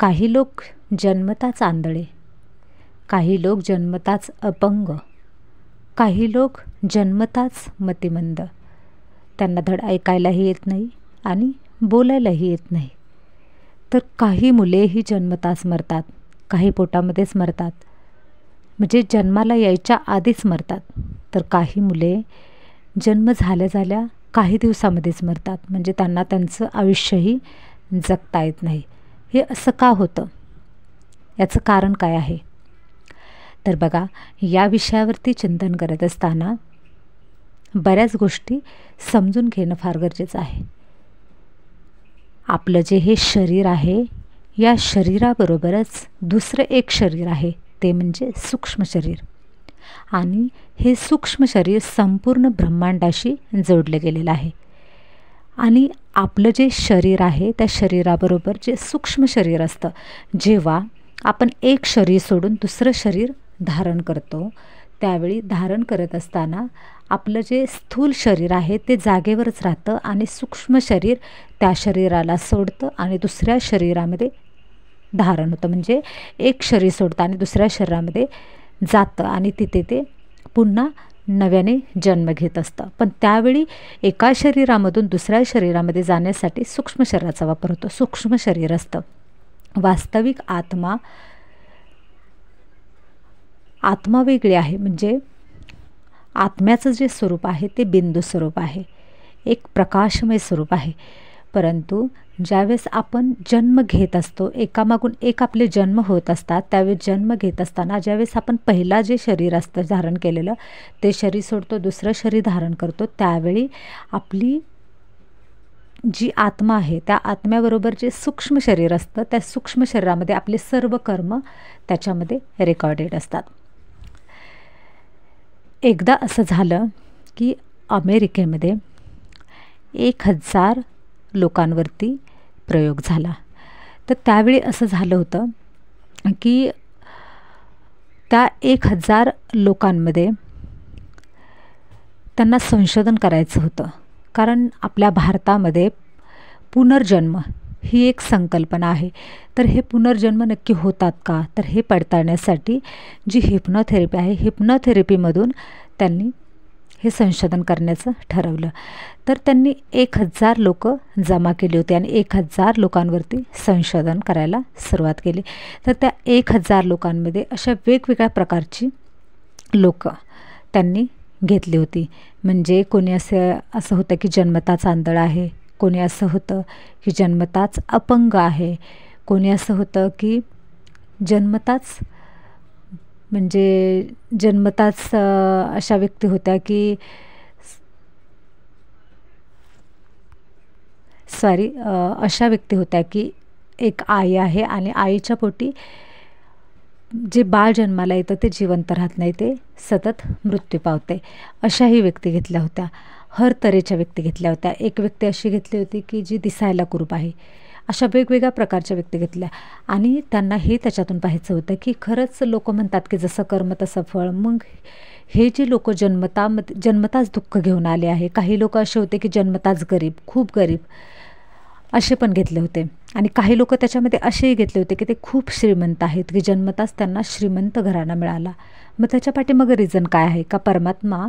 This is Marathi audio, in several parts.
काही लोक जन्मताच आंधळे, काही लोक जन्मताच अपंग, काही लोक जन्मताच मतिमंद. त्यांना धड ऐकायलाही येत नाही आणि बोलायलाही येत नाही. तर काही मुले ही जन्मताच मरतात, काही पोटामध्येच मरतात, म्हणजे जन्माला यायच्या आधीच मरतात. तर काही मुले जन्म झाल्या झाल्या काही दिवसामध्येच मरतात, म्हणजे त्यांना त्यांचं आयुष्यही जगता येत नाही. हे असं का होतं? याचं कारण काय आहे? तर बघा, या विषयावरती चिंतन करत असताना बऱ्याच गोष्टी समजून घेणं फार गरजेचं आहे. आपलं जे हे शरीर आहे, या शरीराबरोबरच दुसरं एक शरीर आहे, ते म्हणजे सूक्ष्म शरीर. आणि हे सूक्ष्म शरीर संपूर्ण ब्रह्मांडाशी जोडले गेलेलं आहे. आणि आपलं जे शरीर आहे, त्या शरीराबरोबर जे सूक्ष्म शरीर असतं, जेव्हा आपण एक शरीर सोडून दुसरं शरीर धारण करतो, त्यावेळी धारण करत असताना आपलं जे स्थूल शरीर आहे ते जागेवरच राहतं आणि सूक्ष्म शरीर त्या शरीराला सोडतं आणि दुसऱ्या शरीरामध्ये धारण होतं. म्हणजे एक शरीर सोडतं आणि दुसऱ्या शरीरामध्ये जातं आणि तिथे ते पुन्हा नव्याने जन्म घेत असतं. पण त्यावेळी एका शरीरामधून दुसऱ्या शरीरामध्ये जाण्यासाठी सूक्ष्म शरीराचा वापर होतो. सूक्ष्म शरीर असतं. वास्तविक आत्मा वेगळी आहे. म्हणजे आत्म्याचं जे स्वरूप आहे ते बिंदू स्वरूप आहे, एक प्रकाशमय स्वरूप आहे. परंतु ज्यावेळेस आपण जन्म घेत असतो, एकामागून एक आपले जन्म होत असतात, त्यावेळेस जन्म घेत असताना ज्यावेळेस आपण पहिला जे शरीर असतं धारण केलेलं, ते शरीर सोडतो, दुसरं शरीर धारण करतो, त्यावेळी आपली जी आत्मा आहे त्या आत्म्याबरोबर जे सूक्ष्म शरीर असतं, त्या सूक्ष्म शरीरामध्ये आपले सर्व कर्म त्याच्यामध्ये रेकॉर्डेड असतात. एकदा असं झालं की अमेरिकेमध्ये 1000 लोकांवरती प्रयोग झाला. तर त्यावेळी असं झालं होतं की त्या 1000 लोकांमध्ये त्यांना संशोधन करायचं होतं. कारण आपल्या भारतामध्ये पुनर्जन्म ही एक संकल्पना आहे. तर हे पुनर्जन्म नक्की होतात का? तर हे पडताळण्यासाठी जी हिप्नोथेरपी आहे, हिप्नोथेरपीमधून त्यांनी हे संशोधन करण्याचं ठरवलं. तर त्यांनी 1000 लोकं जमा केली होती आणि 1000 लोकांवरती संशोधन करायला सुरुवात केली. तर त्या 1000 लोकांमध्ये अशा वेगवेगळ्या प्रकारची लोकं त्यांनी घेतली होती. म्हणजे कोणी असं होतं की जन्मताच आंधळ आहे, कोणी असं होतं की जन्मताच अपंग आहे, कोणी असं होतं की जन्मताच अशा व्यक्ती होत्या की अशा व्यक्ती होत्या की एक आई आहे आणि आईच्या पोटी जे बाळ जन्माला येतं ते जिवंत राहत नाही, ते सतत मृत्यू पावते. अशाही व्यक्ती घेतल्या होत्या. हर तऱ्हेच्या व्यक्ती घेतल्या होत्या. एक व्यक्ती अशी घेतली होती की जी दिसायला कुरूप आहे. अशा वेगवेगळ्या प्रकारच्या व्यक्ती घेतल्या आणि त्यांना हे त्याच्यातून पाहायचं होतं की खरंच लोक म्हणतात की जसं कर्म तसं फळ. मग हे जे लोक जन्मताच दुःख घेऊन आले आहे, काही लोक असे होते की जन्मताच गरीब, खूप गरीब, असे पण घेतले होते. आणि काही लोक त्याच्यामध्ये असेही घेतले होते की ते खूप श्रीमंत आहेत, की जन्मताच त्यांना श्रीमंत घराणा मिळाला. मग त्याच्या पाठीमागे रिझन काय आहे? का परमात्मा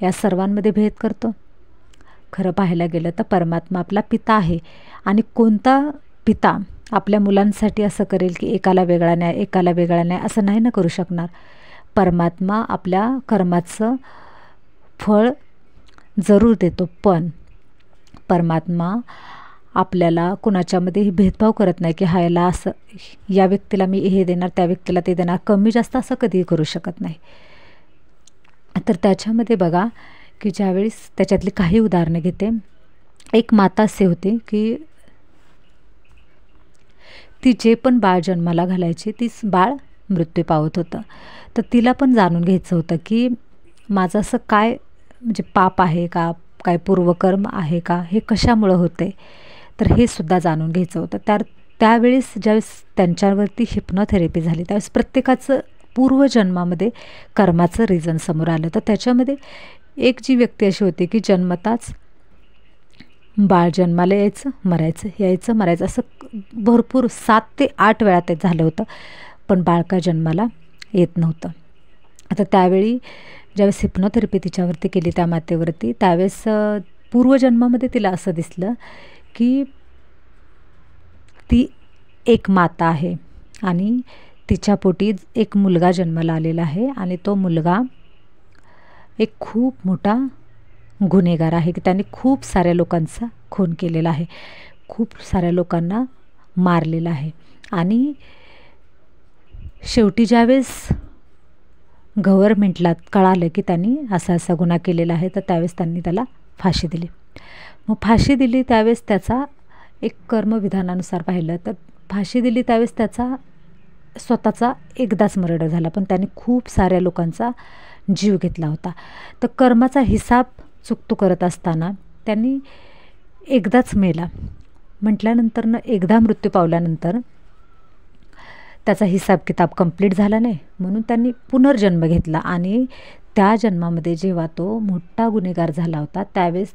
या सर्वांमध्ये भेद करतो? खरं पाहायला गेलं तर परमात्मा आपला पिता आहे. आणि कोणता पिता आपल्या मुलांसाठी असं करेल की एकाला वेगळा न्याय, एकाला वेगळा न्याय, असं नाही ना करू शकणार. परमात्मा आपल्या कर्माचं फळ जरूर देतो, पण परमात्मा आपल्याला कुणाच्यामध्येही भेदभाव करत नाही की याला असं, या व्यक्तीला मी हे देणार, त्या व्यक्तीला ते देणार, कमी जास्त असं कधीही करू शकत नाही. तर त्याच्यामध्ये बघा की ज्यावेळेस त्याच्यातली काही उदाहरणं घेते. एक माता असे होते की ती जे पण बाळ जन्माला घालायची, तीच बाळ मृत्यू पावत होतं. तर तिला पण जाणून घ्यायचं होतं की माझं असं काय म्हणजे पाप आहे का, काय पूर्वकर्म आहे का, हे कशामुळं होते, तर हे सुद्धा जाणून घ्यायचं होतं. त्यावेळेस ज्यावेळेस त्यांच्यावरती हिप्नोथेरपी झाली, त्यावेळेस प्रत्येकाचं पूर्वजन्मामध्ये कर्माचं रिझन समोर आलं. तर त्याच्यामध्ये एक जी व्यक्ती अशी होती की जन्मताच बाळ जन्माला यायचं, मरायचं, यायचं, मरायचं, असं भरपूर 7 ते 8 वेळा ते झालं होतं, पण बाळ काय जन्माला येत नव्हतं. आता त्यावेळी ज्यावेळेस हिप्नोथेरपी तिच्यावरती केली त्या मातेवरती, त्यावेळेस पूर्वजन्मामध्ये तिला असं दिसलं की ती एक माता आहे आणि तिच्या पोटी एक मुलगा जन्माला आलेला आहे आणि तो मुलगा एक खूप मोठा गुन्हेगार आहे की त्याने खूप साऱ्या लोकांचा खून केलेला आहे, खूप साऱ्या लोकांना मारलेलं आहे. आणि शेवटी ज्यावेळेस गव्हर्मेंटला कळालं की त्यांनी असा असा गुन्हा केलेला आहे, तर त्यावेळेस त्यांनी त्याला फाशी दिली. मग फाशी दिली त्यावेळेस त्याचा एक कर्मविधानानुसार पाहिलं तर फाशी दिली त्यावेळेस त्याचा स्वतःचा एकदाच मर्डर झाला, पण त्याने खूप साऱ्या लोकांचा जीव घेतला होता. तर कर्माचा हिसाब चुकतो करत असताना त्यांनी एकदाच मेला म्हटल्यानंतरनं, एकदा मृत्यू पावल्यानंतर त्याचा हिसाब किताब कंप्लीट झाला नाही, म्हणून त्यांनी पुनर्जन्म घेतला. आणि त्या जन्मामध्ये जेव्हा तो मोठा गुन्हेगार झाला होता त्यावेळेस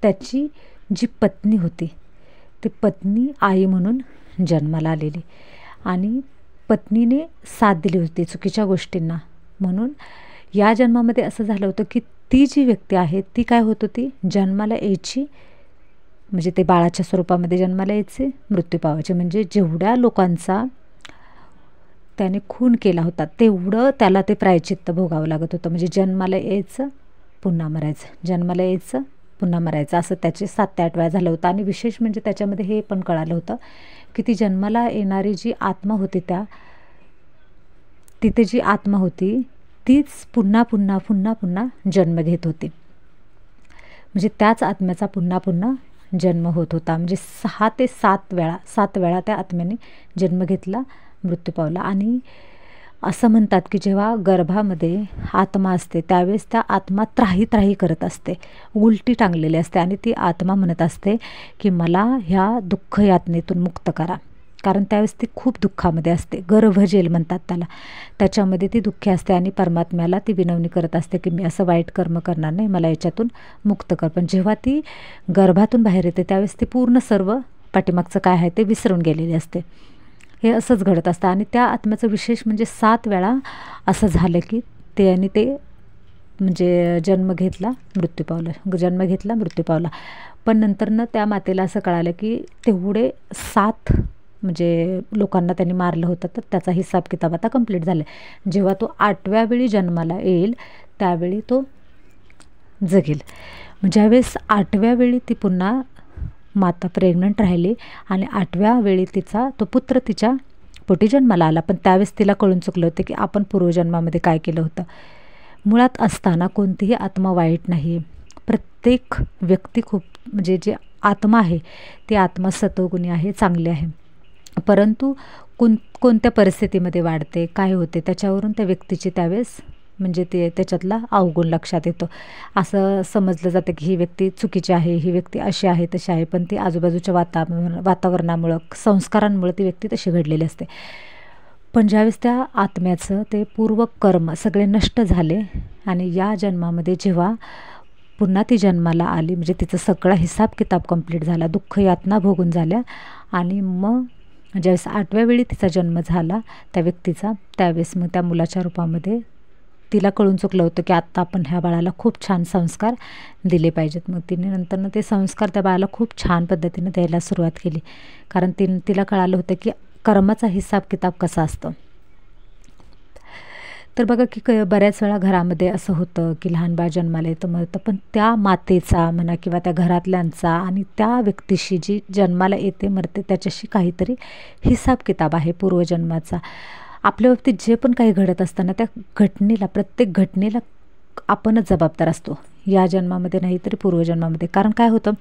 त्याची जी पत्नी होती ती पत्नी आई म्हणून जन्माला आलेली आणि पत्नीने साथ दिली होती चुकीच्या गोष्टींना. म्हणून या जन्मामध्ये असं झालं होतं की ती जी व्यक्ती आहे ती काय होत होती, जन्माला यायची, म्हणजे ते बाळाच्या स्वरूपामध्ये जन्माला यायचे, मृत्यू पावायचे. म्हणजे जेवढ्या लोकांचा त्याने खून केला होता तेवढं त्याला ते प्रायचित्त भोगावं लागत होतं. म्हणजे जन्माला यायचं, पुन्हा मरायचं, जन्माला यायचं, पुन्हा मरायचं, असं त्याचे 7 ते 8 वेळा झालं होतं. आणि विशेष म्हणजे त्याच्यामध्ये हे पण कळालं होतं की ती जन्माला येणारी जी आत्मा होती तिथे जी आत्मा होती तीच पुन्हा पुन्हा पुन्हा पुन्हा जन्म घेत होती. म्हणजे त्याच आत्म्याचा पुन्हा पुन्हा जन्म होत होता. म्हणजे 6 ते 7 वेळा त्या आत्म्याने जन्म घेतला, मृत्यू पावला. आणि असं म्हणतात की जेव्हा गर्भामध्ये आत्मा असते त्यावेळेस त्या आत्मा त्राही करत असते, उलटी टांगलेली असते आणि ती आत्मा म्हणत असते की मला ह्या दुःख यातनेतून मुक्त करा. कारण त्यावेळेस ती खूप दुःखामध्ये असते, गर्भजेल म्हणतात त्याला, त्याच्यामध्ये ती दुःखी असते आणि परमात्म्याला ती विनवणी करत असते की मी असं वाईट कर्म करणार नाही, मला याच्यातून मुक्त कर. पण जेव्हा ती गर्भातून बाहेर येते त्यावेळेस ती पूर्ण सर्व पाठीमागचं काय आहे ते विसरून गेलेली असते. हे असंच घडत असतं. आणि त्या आत्म्याचं विशेष म्हणजे 7 वेळा असं झालं की ते म्हणजे जन्म घेतला, मृत्यू पावला, जन्म घेतला, मृत्यू पावला. पण नंतरनं त्या मातेला असं कळालं की तेवढे 7 म्हणजे लोकांना त्यांनी मारलं होतं, तर त्याचा हिसाब किताब आता कंप्लीट झाला. जेव्हा तो 8व्या वेळी जन्माला येईल त्यावेळी तो जगेल. ज्यावेळेस 8व्या वेळी ती पुन्हा माता प्रेग्नंट राहिली आणि 8व्या वेळी तिचा तो पुत्र तिच्या पोटी जन्माला आला. पण त्यावेळेस तिला कळून चुकलं होतं की आपण पूर्वजन्मामध्ये काय केलं होतं. मुळात असताना कोणतीही आत्मा वाईट नाही, प्रत्येक व्यक्ती खूप म्हणजे जे आत्मा आहे ती आत्मा सत्वगुणी आहे, चांगली आहे. परंतु कोणत्या परिस्थितीमध्ये वाढते, काय होते, त्याच्यावरून त्या व्यक्तीची त्यावेळेस म्हणजे ते त्याच्यातला अवगुण लक्षात येतो. असं समजलं जातं की ही व्यक्ती चुकीची आहे, ही व्यक्ती अशी आहे तशी आहे, पण ती आजूबाजूच्या वातावरणामुळं, संस्कारांमुळे ती व्यक्ती तशी घडलेली असते. पण ज्यावेळेस त्या आत्म्याचं ते पूर्व कर्म सगळे नष्ट झाले आणि या जन्मामध्ये जेव्हा पुन्हा ती जन्माला आली, म्हणजे तिचं सगळा हिसाब किताब कंप्लीट झाला, दुःख यातना भोगून झाल्या. आणि मग ज्यावेळेस 8व्या वेळी तिचा जन्म झाला त्या व्यक्तीचा, त्यावेळेस मग त्या मुलाच्या रूपामध्ये तिला कळून चुकलं होतं की आत्ता आपण ह्या बाळाला खूप छान संस्कार दिले पाहिजेत. मग तिने नंतरनं ते संस्कार त्या बाळाला खूप छान पद्धतीने द्यायला सुरुवात केली, कारण तिला कळालं होतं की कर्माचा हिसाब किताब कसा असतो. तर बघा की बऱ्याच वेळा घरामध्ये असं होतं की लहान बाळ जन्माला येतं, मरतं, पण त्या मातेचा म्हणा किंवा त्या घरातल्यांचा आणि त्या व्यक्तीशी जी जन्माला येते मरते त्याच्याशी काहीतरी हिसाब किताब आहे पूर्वजन्माचा. आपल्या बाबतीत जे पण काही घडत असताना त्या घटनेला, प्रत्येक घटनेला आपणच जबाबदार असतो, या जन्मामध्ये नाही तरी पूर्वजन्मामध्ये. कारण काय होतं,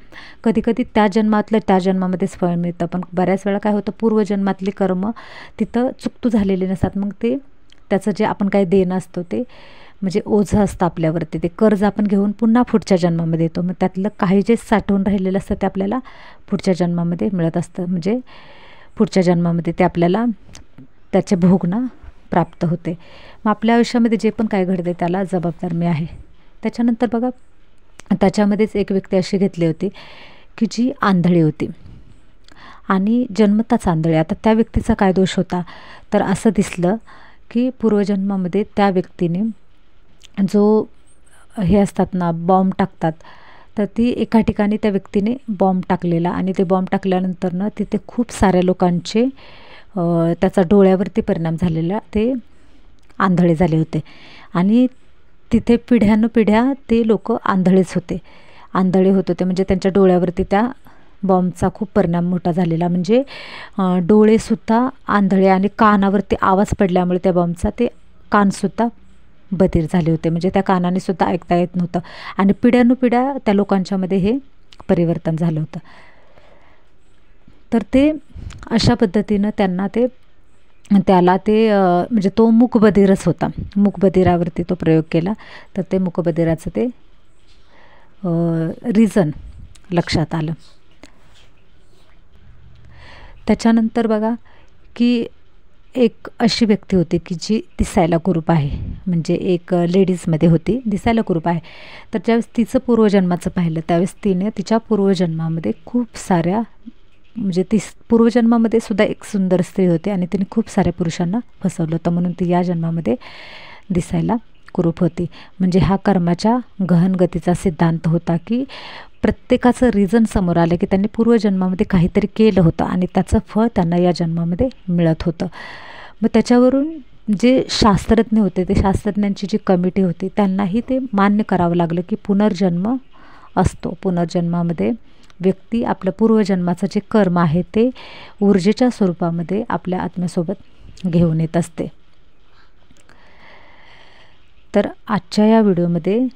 कधीकधी त्या जन्मामध्येच फळ मिळतं, पण बऱ्याच वेळा काय होतं पूर्वजन्मातली कर्म तिथं चुकतू झालेली नसतात. मग ते त्याचं जे आपण काही देणं असतं ते म्हणजे ओझं असतं आपल्यावरती, ते कर्ज आपण घेऊन पुन्हा पुढच्या जन्मामध्ये येतो. मग त्यातलं काही जे साठवून राहिलेलं असतं ते आपल्याला पुढच्या जन्मामध्ये मिळत असतं, म्हणजे पुढच्या जन्मामध्ये ते आपल्याला त्याचे भोगणं प्राप्त होते. मग आपल्या आयुष्यामध्ये जे पण काय घडते त्याला जबाबदार मी आहे. त्याच्यानंतर बघा त्याच्यामध्येच एक व्यक्ती अशी घेतली होती की जी आंधळी होती आणि जन्मताच आंधळी. आता त्या व्यक्तीचा काय दोष होता, तर असं दिसलं की पूर्वजन्मामध्ये त्या व्यक्तीने जो हे असतात ना बॉम्ब टाकतात, तर ती एका ठिकाणी त्या व्यक्तीने बॉम्ब टाकलेला आणि ते बॉम्ब टाकल्यानंतर ना तिथे खूप साऱ्या लोकांचे त्याचा डोळ्यावरती परिणाम झालेला, ते आंधळे झाले होते आणि तिथे पिढ्यानुपिढ्या ते लोक आंधळेच होते, आंधळे होत होते. म्हणजे त्यांच्या डोळ्यावरती त्या बॉम्बचा खूप परिणाम मोठा झालेला. म्हणजे डोळेसुद्धा आंधळे आणि कानावरती आवाज पडल्यामुळे त्या बॉम्बचा ते कानसुद्धा बधीर झाले होते. म्हणजे त्या कानाने सुद्धा ऐकता येत नव्हतं आणि पिढ्यानुपिढ्या त्या लोकांच्यामध्ये हे परिवर्तन झालं होतं. तर ते अशा पद्धतीनं त्याला म्हणजे तो मूकबधीरच होता. मूकबधिरावरती तो प्रयोग केला. तर ते मूकबधिराचं ते रिझन लक्षात आलं. त्याच्यानंतर बघा की एक अशी व्यक्ती होती की जी दिसायला कुरूप आहे, म्हणजे एक लेडीजमध्ये होती, दिसायला कुरूप आहे. तर ज्यावेळेस तिचं पूर्वजन्माचं पाहिलं त्यावेळेस तिने तिच्या पूर्वजन्मामध्ये खूप साऱ्या, म्हणजे ती पूर्वजन्मामध्ये सुद्धा एक सुंदर स्त्री होती आणि तिने खूप साऱ्या पुरुषांना फसवलं होतं, म्हणून ती या जन्मामध्ये दिसायला कुरूप होती. म्हणजे हा कर्माच्या गहन गतीचा सिद्धांत होता की प्रत्येकाचं रिझन समोर आलं की त्यांनी पूर्वजन्मामध्ये काहीतरी केलं होतं आणि त्याचं फळ त्यांना या जन्मामध्ये मिळत होतं. मग त्याच्यावरून जे शास्त्रज्ञ होते, ते शास्त्रज्ञांची जी कमिटी होती त्यांनाही ते मान्य करावं लागलं की पुनर्जन्म असतो. पुनर्जन्मामध्ये व्यक्ती आपल्या पूर्वजन्माचं जे कर्म आहे ते ऊर्जेच्या स्वरूपामध्ये आपल्या आत्म्यासोबत घेऊन येत असते. तर आजच्या या व्हिडिओमध्ये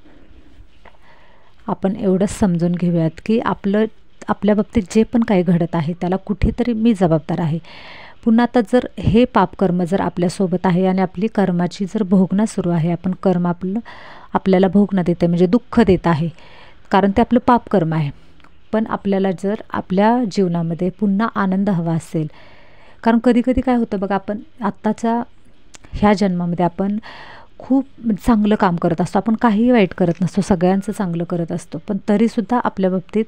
आपण एवढंच समजून घेऊयात की आपल्या बाबतीत जे पण काही घडत आहे त्याला कुठेतरी मी जबाबदार आहे. पुन्हा आता जर हे पापकर्म जर आपल्यासोबत आहे आणि आपली कर्माची जर भोगणं सुरू आहे, आपण कर्म आपल्याला भोगणं देते म्हणजे दुःख देत आहे, कारण ते आपलं पापकर्म आहे. पण आपल्याला जर आपल्या जीवनामध्ये पुन्हा आनंद हवा असेल, कारण कधीकधी काय होतं बघा, आपण आत्ताच्या ह्या जन्मामध्ये आपण खूप चांगलं काम करत असतो, आपण काहीही वाईट करत नसतो, सगळ्यांचं चांगलं करत असतो, पण तरीसुद्धा आपल्या बाबतीत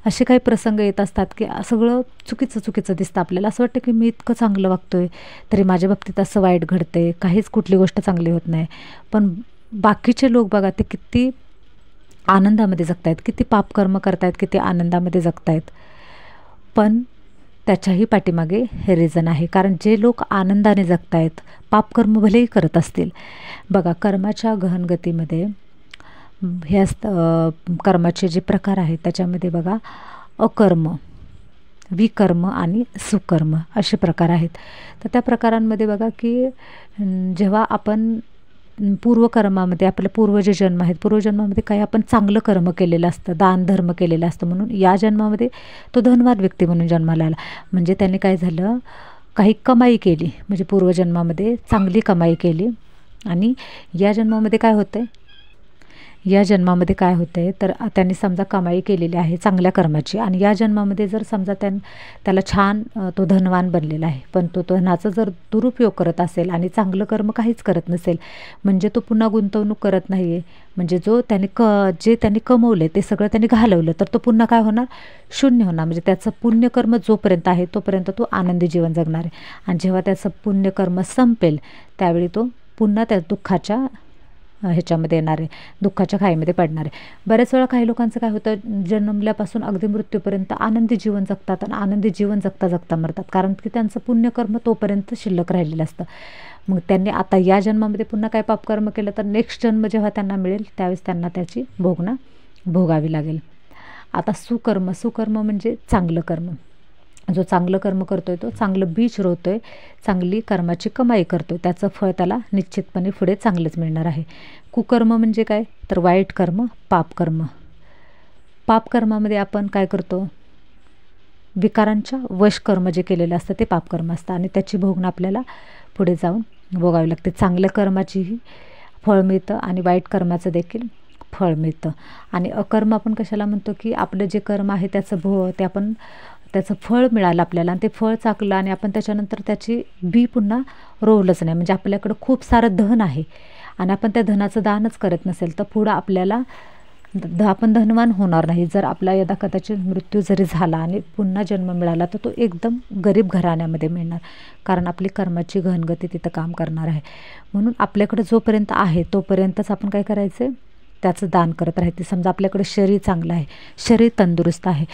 असे काही प्रसंग येत असतात की सगळं चुकीचं दिसतं आपल्याला. असं वाटतं की मी इतकं चांगलं वागतोय तरी माझ्या बाबतीत असं वाईट घडते, काहीच कुठली गोष्ट चांगली होत नाही. पण बाकीचे लोक बघा ते किती आनंदामध्ये जगतायत, किती पापकर्म करतायत, किती आनंदामध्ये जगतायत. पण त्याच्याही पाठीमागे हे रिझन आहे, कारण जे लोक आनंदाने जगतायत, पापकर्म भलेही करत असतील, बघा कर्माच्या गहनगतीमध्ये हे असतं, कर्माचे जे प्रकार आहेत त्याच्यामध्ये बघा अकर्म, विकर्म आणि सुकर्म असे प्रकार आहेत. तर त्या प्रकारांमध्ये बघा की जेव्हा आपण पूर्वकर्मामध्ये आपले पूर्वजे जन्म आहेत, पूर्वजन्मामध्ये काही आपण चांगलं कर्म केलेलं असतं, दान धर्म केलेलं असतं, म्हणून या जन्मामध्ये तो धनवान व्यक्ती म्हणून जन्माला आला. म्हणजे त्याने काय झालं, काही कमाई केली, म्हणजे पूर्वजन्मामध्ये चांगली कमाई केली आणि या जन्मामध्ये काय होतं आहे, या जन्मामध्ये काय होतं आहे तर त्यांनी समजा कमाई केलेली आहे चांगल्या कर्माची आणि या जन्मामध्ये जर समजा त्याला छान तो धनवान बनलेला आहे, पण तो धनाचा जर दुरुपयोग करत असेल आणि चांगलं कर्म काहीच करत नसेल, म्हणजे तो पुन्हा गुंतवणूक करत नाही आहे, म्हणजे जे त्यांनी कमवले ते सगळं त्यांनी घालवलं, तर तो पुन्हा काय होणार, शून्य होणार. म्हणजे त्याचं पुण्यकर्म जोपर्यंत आहे तोपर्यंत तो आनंदी जीवन जगणार आहे आणि जेव्हा त्याचं पुण्यकर्म संपेल त्यावेळी तो पुन्हा त्या दुःखाच्या ह्याच्यामध्ये येणार आहे, दुःखाच्या खाईमध्ये पडणार आहे. बऱ्याच वेळा काही लोकांचं काय होतं, जन्मल्यापासून अगदी मृत्यूपर्यंत आनंदी जीवन जगतात आणि आनंदी जीवन जगता जगता मरतात, कारण की त्यांचं पुण्यकर्म तोपर्यंत शिल्लक राहिलेलं असतं. मग त्यांनी आता या जन्मामध्ये पुन्हा काय पापकर्म केलं तर नेक्स्ट जन्म जेव्हा त्यांना मिळेल त्यावेळेस त्यांना त्याची भोगावी लागेल. आता सुकर्म म्हणजे चांगलं कर्म, जो चांगलं कर्म करतोय तो चांगलं बीज रोवतोय, चांगली कर्माची कमाई करतोय, त्याचं फळ त्याला निश्चितपणे पुढे चांगलंच मिळणार आहे. कुकर्म म्हणजे काय तर वाईट कर्म, पापकर्म. पापकर्मामध्ये आपण काय करतो, विकारांच्या वश कर्म जे केलेलं असतं ते पापकर्म असतं आणि त्याची भोगणं आपल्याला पुढे जाऊन भोगावी लागते. चांगल्या कर्माचीही फळ मिळतं आणि वाईट कर्माचं देखील फळ मिळतं. आणि अकर्म आपण कशाला म्हणतो की आपलं जे कर्म आहे त्याचं फळ मिळालं आपल्याला आणि ते फळ चाकलं आणि आपण त्याच्यानंतर त्याची बी पुन्हा रोवलंच नाही, म्हणजे आपल्याकडं खूप सारं धन आहे आणि आपण त्या धनाचं दानच करत नसेल तर पुढं आपल्याला आपण धनवान होणार नाही. जर आपला यदा कदाचित मृत्यू जरी झाला आणि पुन्हा जन्म मिळाला तर तो एकदम गरीब घराण्यामध्ये मिळणार, कारण आपली कर्माची घनगती तिथं काम करणार आहे. म्हणून आपल्याकडे जोपर्यंत आहे तोपर्यंतच आपण काय करायचं आहे, त्याचं दान करत राहायचं. समजा आपल्याकडे शरीर चांगलं आहे, शरीर तंदुरुस्त आहे,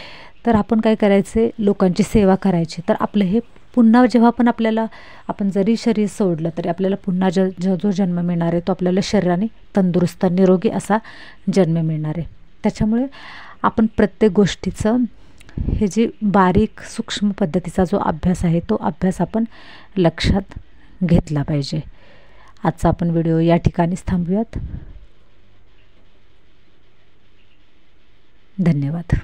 तर आपण काय करायचे, लोकांची सेवा करायची. तर आपलं हे पुन्हा जेव्हा पण आपल्याला, आपण जरी शरीर सोडलं तरी आपल्याला पुन्हा जो जन्म मिळणार आहे तो आपल्याला शरीराने तंदुरुस्त निरोगी असा जन्म मिळणार आहे. त्याच्यामुळे आपण प्रत्येक गोष्टीचं हे जे बारीक सूक्ष्म पद्धतीचा जो अभ्यास आहे तो अभ्यास आपण लक्षात घेतला पाहिजे. आजचा आपण व्हिडिओ या ठिकाणीच थांबूयात. धन्यवाद.